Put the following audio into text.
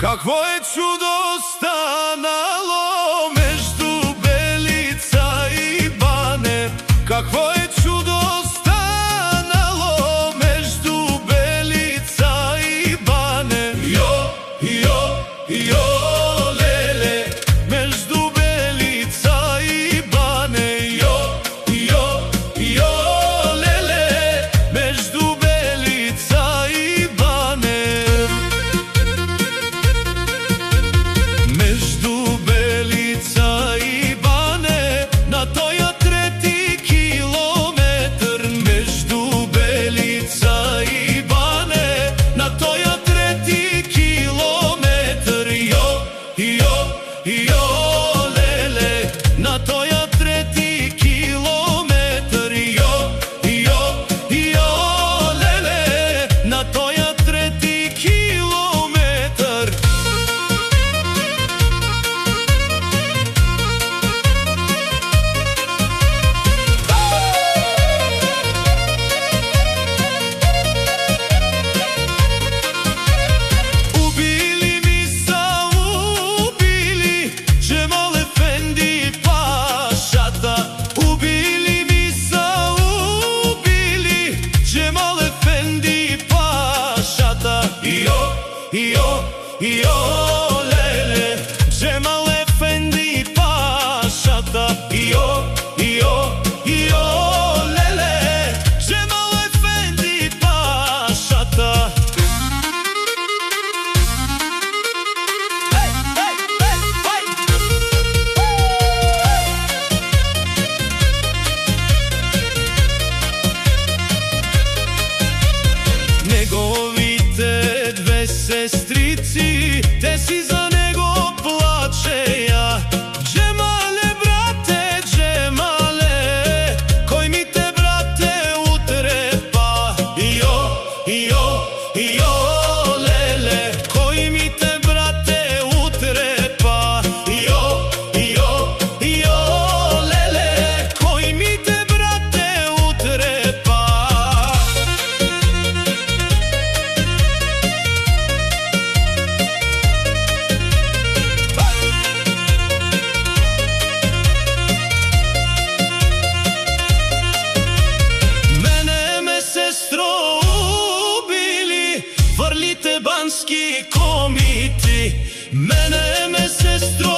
Какво е чудо станало между Белица и Бане? Какво е чудо станало между Белица и Бане? Йо, йо, йо, леле, между Белица и Бане. Йо, йо, йо, леле, между Белица и Бане. Между Белица и Бане, на тоя трети километър. Между Белица и Бане, на тоя трети километър. Йо, йо, йо, леле, на тоя трети километър. Йо, йо, йо, леле, на тоя трети километър. Убили ми са, убили Джемал Ефенди пашата. Убили ми са, убили Джемал Ефенди пашата. Йо, йо, йо, леле, Джемал Ефенди пашата. Йо, йо, йо, леле, Джемал Ефенди пашата. Неговите две сестрици, те си за него плачея. Джемале, брате, Джемале, кой ми те, брате, утрепа? Йо, йо, йо, леле, кой ми те, брате, утрепа? Йо, йо, йо, леле, кой ми те, брате, утрепа? Мене ме, сестро, убили върлите бански комити. Мене ме, сестро,